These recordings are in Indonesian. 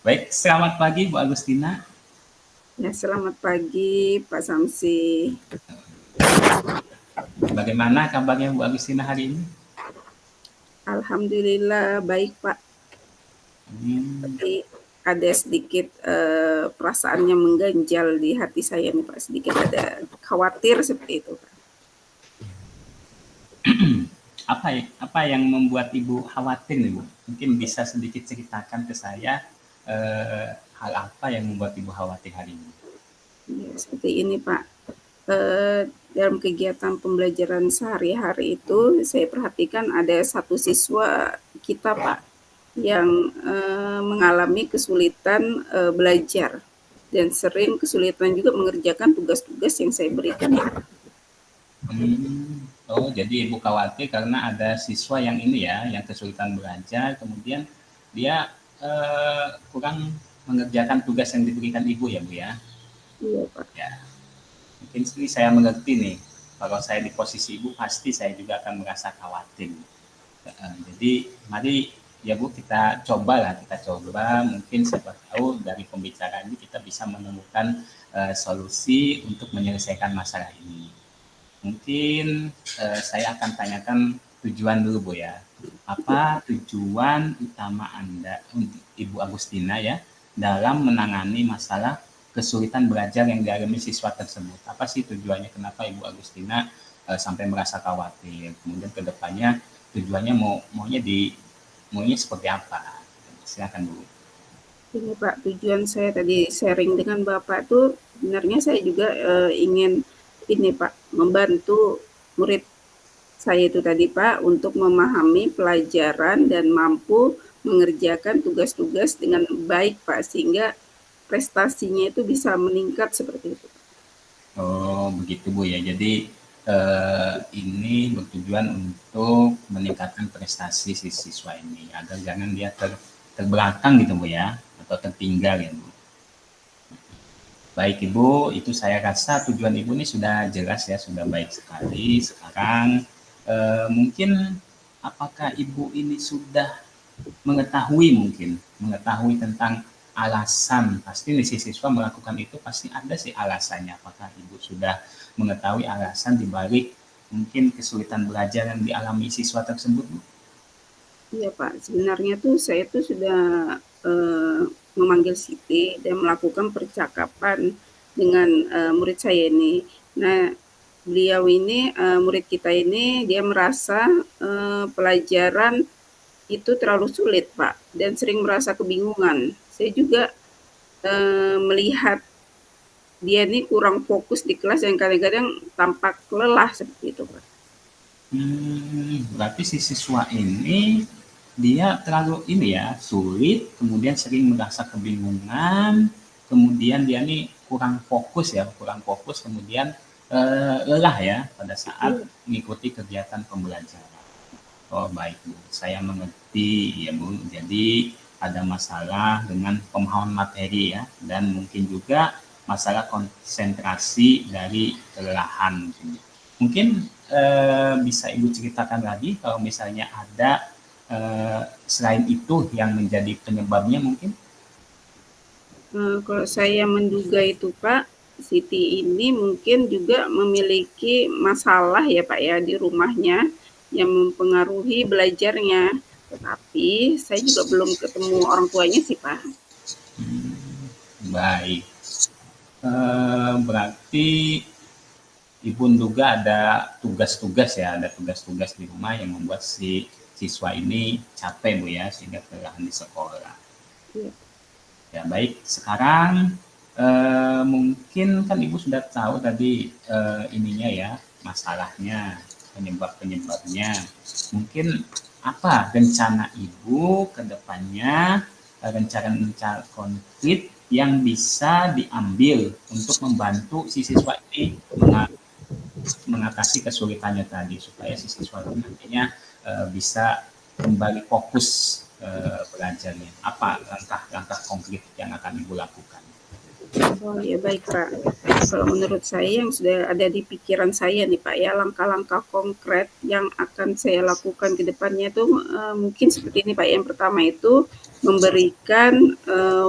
Baik, selamat pagi Bu Agustina. Ya, selamat pagi Pak Samsi. Bagaimana kabarnya Bu Agustina hari ini? Alhamdulillah baik Pak. Hmm, Tapi ada sedikit perasaannya mengganjal di hati saya nih Pak. Sedikit ada khawatir seperti itu Pak. apa yang membuat Ibu khawatir nih Bu? Mungkin bisa sedikit ceritakan ke saya hal apa yang membuat Ibu khawatir hari ini? Ya, seperti ini Pak. Dalam kegiatan pembelajaran sehari-hari itu saya perhatikan ada satu siswa kita Pak yang mengalami kesulitan belajar dan sering kesulitan juga mengerjakan tugas-tugas yang saya berikan. Oh, jadi Ibu khawatir karena ada siswa yang ini ya, yang kesulitan belajar, kemudian dia kurang mengerjakan tugas yang diberikan Ibu ya Bu ya? Iya Pak. Ya, mungkin sih saya mengerti nih. Kalau saya di posisi Ibu, pasti saya juga akan merasa khawatir. Jadi mari ya Bu kita coba mungkin siapa tahu dari pembicaraan ini kita bisa menemukan solusi untuk menyelesaikan masalah ini. Mungkin saya akan tanyakan tujuan dulu Bu ya. Apa tujuan utama Anda, Ibu Agustina ya, dalam menangani masalah kesulitan belajar yang dialami siswa tersebut? Apa sih tujuannya? Kenapa Ibu Agustina sampai merasa khawatir? Kemudian kedepannya tujuannya maunya seperti apa? Silakan dulu. Ini Pak, tujuan saya tadi sharing dengan Bapak tuh sebenarnya saya juga ingin ini Pak, membantu murid saya itu tadi Pak untuk memahami pelajaran dan mampu mengerjakan tugas-tugas dengan baik Pak sehingga prestasinya itu bisa meningkat seperti itu. Oh, begitu Bu ya. Jadi ini bertujuan untuk meningkatkan prestasi si siswa ini agar jangan dia terbelakang gitu Bu ya, atau tertinggal ya Bu. Baik Ibu, itu saya rasa tujuan Ibu ini sudah jelas ya, sudah baik sekali. Sekarang mungkin apakah Ibu ini sudah mengetahui tentang alasan, pasti nih si siswa melakukan itu pasti ada sih alasannya. Apakah Ibu sudah mengetahui alasan dibalik mungkin kesulitan belajar yang dialami siswa tersebut Bu? Iya Pak, sebenarnya tuh saya tuh sudah memanggil Siti dan melakukan percakapan dengan murid saya ini. Nah, beliau ini murid kita ini dia merasa pelajaran itu terlalu sulit Pak dan sering merasa kebingungan. Saya juga melihat dia ini kurang fokus di kelas dan kadang-kadang tampak lelah seperti itu Pak. Berarti si siswa ini dia terlalu ini ya, sulit, kemudian sering merasa kebingungan, kemudian dia nih kurang fokus, kemudian lelah ya pada saat Iya, mengikuti kegiatan pembelajaran. Oh baik Bu, saya mengerti ya Bu. Jadi ada masalah dengan pemahaman materi ya, dan mungkin juga masalah konsentrasi dari kelelahan. Mungkin bisa Ibu ceritakan lagi kalau misalnya ada selain itu yang menjadi penyebabnya mungkin? Kalau saya menduga itu Pak, Siti ini mungkin juga memiliki masalah ya Pak ya di rumahnya yang mempengaruhi belajarnya. Tetapi saya juga belum ketemu orang tuanya sih Pak. Baik, berarti Ibu juga ada tugas-tugas ya, ada tugas-tugas di rumah yang membuat si siswa ini capek Bu ya, sehingga kelelahan di sekolah. Iya, Ya baik, sekarang mungkin kan Ibu sudah tahu tadi ininya ya, masalahnya, penyebab-penyebabnya. Mungkin apa rencana Ibu ke depannya, rencana-rencana konkret yang bisa diambil untuk membantu si siswa ini mengatasi kesulitannya tadi supaya si siswa itu nantinya bisa kembali fokus belajarnya. Apa langkah-langkah konkret yang akan Ibu lakukan? Oh ya baik Pak. Kalau menurut saya yang sudah ada di pikiran saya nih Pak ya, langkah-langkah konkret yang akan saya lakukan ke depannya itu mungkin seperti ini Pak. Yang pertama itu memberikan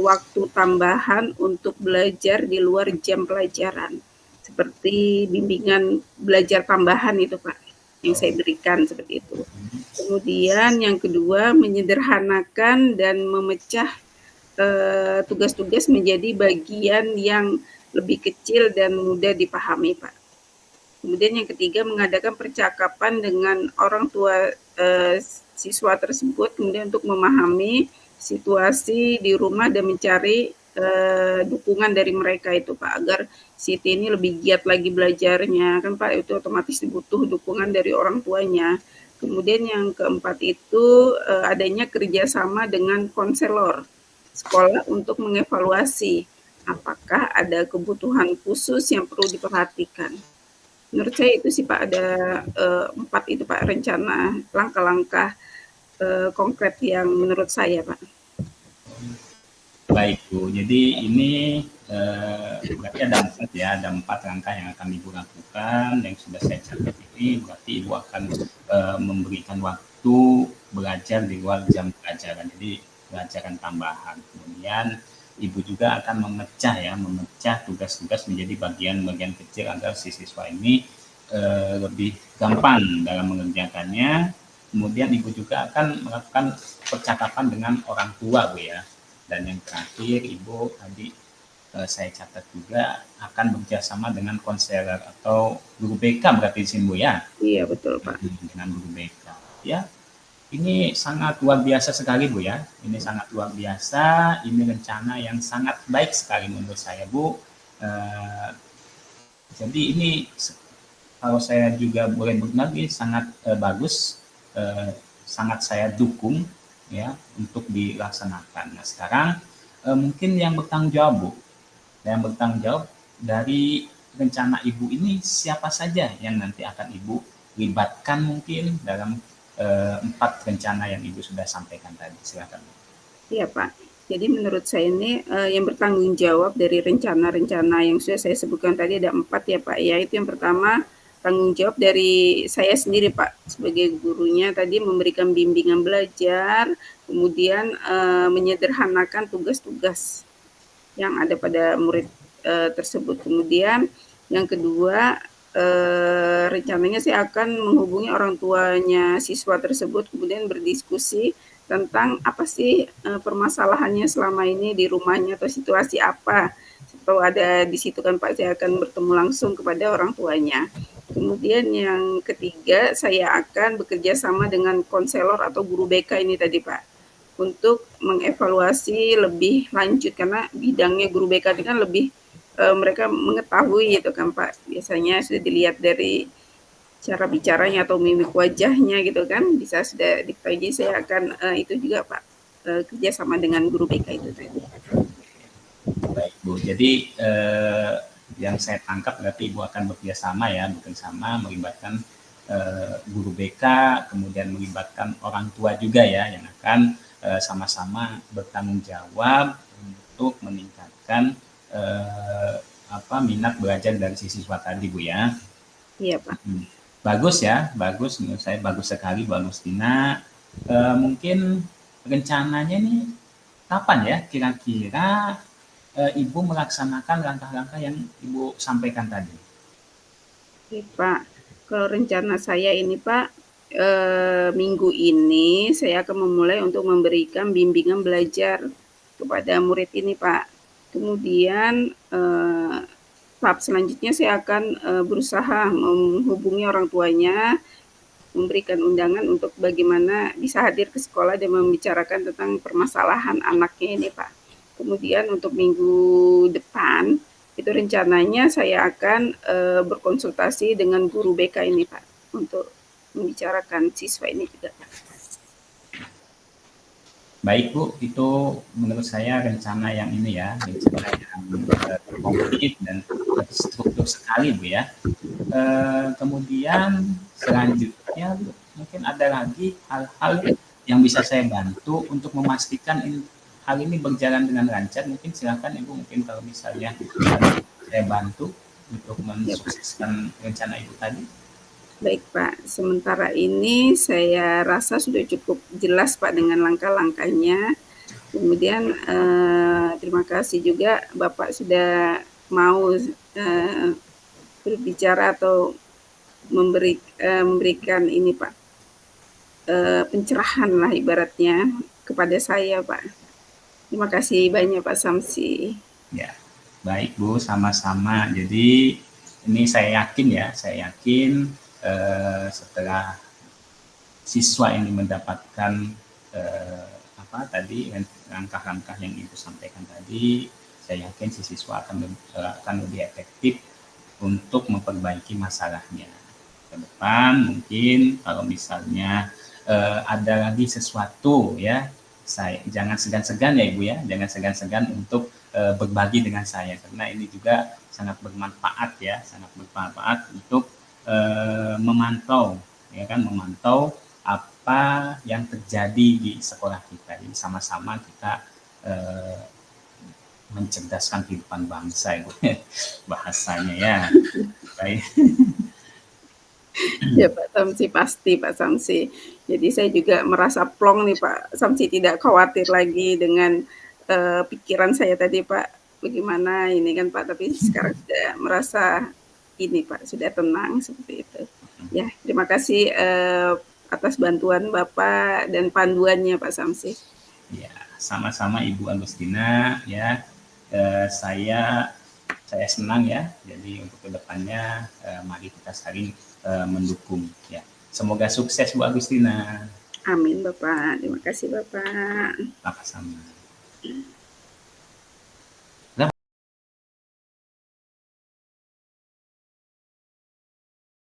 waktu tambahan untuk belajar di luar jam pelajaran. Seperti bimbingan belajar tambahan itu Pak, yang saya berikan seperti itu. Kemudian yang kedua menyederhanakan dan memecah tugas-tugas menjadi bagian yang lebih kecil dan mudah dipahami, Pak. Kemudian yang ketiga mengadakan percakapan dengan orang tua siswa tersebut, kemudian untuk memahami situasi di rumah dan mencari dukungan dari mereka itu Pak, agar Siti ini lebih giat lagi belajarnya kan Pak, itu otomatis butuh dukungan dari orang tuanya. Kemudian yang keempat itu adanya kerjasama dengan konselor sekolah untuk mengevaluasi apakah ada kebutuhan khusus yang perlu diperhatikan. Menurut saya itu sih Pak, ada 4 itu Pak rencana langkah-langkah konkret yang menurut saya Pak. Baik Bu, jadi ini berarti ada 4 ya, ada 4 langkah yang akan Ibu lakukan yang sudah saya catat ini. Berarti Ibu akan memberikan waktu belajar di luar jam pelajaran, jadi pelajaran tambahan. Kemudian Ibu juga akan memecah tugas-tugas menjadi bagian-bagian kecil agar si siswa ini lebih gampang dalam mengerjakannya. Kemudian Ibu juga akan melakukan percakapan dengan orang tua Bu ya. Dan yang terakhir Ibu tadi saya catat juga akan bekerjasama dengan konselor atau guru BK berarti di sini Bu ya. Iya betul Pak. Dengan guru BK. Ya, ini sangat luar biasa sekali Bu ya. Ini sangat luar biasa. Ini rencana yang sangat baik sekali menurut saya Bu. Jadi ini kalau saya juga boleh berbagi sangat bagus, sangat saya dukung ya untuk dilaksanakan. Nah sekarang mungkin yang bertanggung jawab Bu, yang bertanggung jawab dari rencana Ibu ini siapa saja yang nanti akan Ibu libatkan mungkin dalam 4 rencana yang Ibu sudah sampaikan tadi. Silakan Bu. Iya Pak. Jadi menurut saya ini yang bertanggung jawab dari rencana-rencana yang sudah saya sebutkan tadi ada 4 ya Pak. Ya itu yang pertama tanggung jawab dari saya sendiri Pak sebagai gurunya tadi memberikan bimbingan belajar, kemudian menyederhanakan tugas-tugas yang ada pada murid tersebut. Kemudian yang kedua rencananya saya akan menghubungi orang tuanya siswa tersebut, kemudian berdiskusi tentang apa sih permasalahannya selama ini di rumahnya atau situasi apa. Kalau ada di situ kan Pak, saya akan bertemu langsung kepada orang tuanya. Kemudian yang ketiga, saya akan bekerja sama dengan konselor atau guru BK ini tadi Pak, untuk mengevaluasi lebih lanjut karena bidangnya guru BK ini kan lebih mereka mengetahui gitu kan Pak. Biasanya sudah dilihat dari cara bicaranya atau mimik wajahnya gitu kan, bisa sudah diketahui. Jadi saya akan itu juga Pak, kerjasama dengan guru BK itu tadi. Baik Bu, jadi yang saya tangkap berarti Ibu akan bekerjasama melibatkan guru BK, kemudian melibatkan orang tua juga ya, yang akan sama-sama bertanggung jawab untuk meningkatkan minat belajar dari si siswa tadi Bu ya. Iya Pak. Bagus ya, bagus menurut saya, bagus sekali, bagus Tina. Mungkin rencananya nih kapan ya kira-kira Ibu melaksanakan langkah-langkah yang Ibu sampaikan tadi? Oke Pak, kalau rencana saya ini Pak, minggu ini saya akan memulai untuk memberikan bimbingan belajar kepada murid ini Pak. Kemudian tahap selanjutnya saya akan berusaha menghubungi orang tuanya, memberikan undangan untuk bagaimana bisa hadir ke sekolah dan membicarakan tentang permasalahan anaknya ini Pak. Kemudian untuk minggu depan itu rencananya saya akan berkonsultasi dengan guru BK ini Pak untuk membicarakan siswa ini juga Pak. Baik Bu, itu menurut saya rencana yang ini ya, rencana yang konkret dan terstruktur sekali Bu ya. Kemudian selanjutnya mungkin ada lagi hal-hal yang bisa saya bantu untuk memastikan hal ini berjalan dengan lancar, mungkin silakan Ibu, mungkin kalau misalnya saya bantu untuk Ya Pak. mensukseskan rencana Ibu tadi. Baik Pak, sementara ini saya rasa sudah cukup jelas Pak dengan langkah-langkahnya. Kemudian terima kasih juga Bapak sudah mau berbicara atau memberikan ini Pak, pencerahan lah ibaratnya kepada saya Pak. Terima kasih banyak Pak Samsi. Ya, baik Bu, sama-sama. Jadi ini saya yakin setelah siswa ini mendapatkan apa tadi langkah-langkah yang Ibu sampaikan tadi, saya yakin si siswa akan lebih efektif untuk memperbaiki masalahnya. Ke depan mungkin kalau misalnya ada lagi sesuatu ya, saya jangan segan-segan ya Ibu ya, jangan segan-segan untuk berbagi dengan saya, karena ini juga sangat bermanfaat ya, sangat bermanfaat untuk memantau ya kan, memantau apa yang terjadi di sekolah kita. Jadi sama-sama kita mencerdaskan kehidupan bangsa Ibu bahasanya ya. Baik. Ya Pak Samsi, pasti Pak Samsi. Jadi saya juga merasa plong nih Pak Samsi, tidak khawatir lagi dengan pikiran saya tadi Pak, bagaimana ini kan Pak, tapi sekarang sudah merasa ini Pak, sudah tenang seperti itu. Ya, terima kasih atas bantuan Bapak dan panduannya Pak Samsi. Ya, sama-sama Ibu Agustina ya. Saya senang ya. Jadi untuk kedepannya mari kita saling mendukung ya. Semoga sukses Bu Agustina. Amin Bapak, terima kasih Bapak. Sama-sama.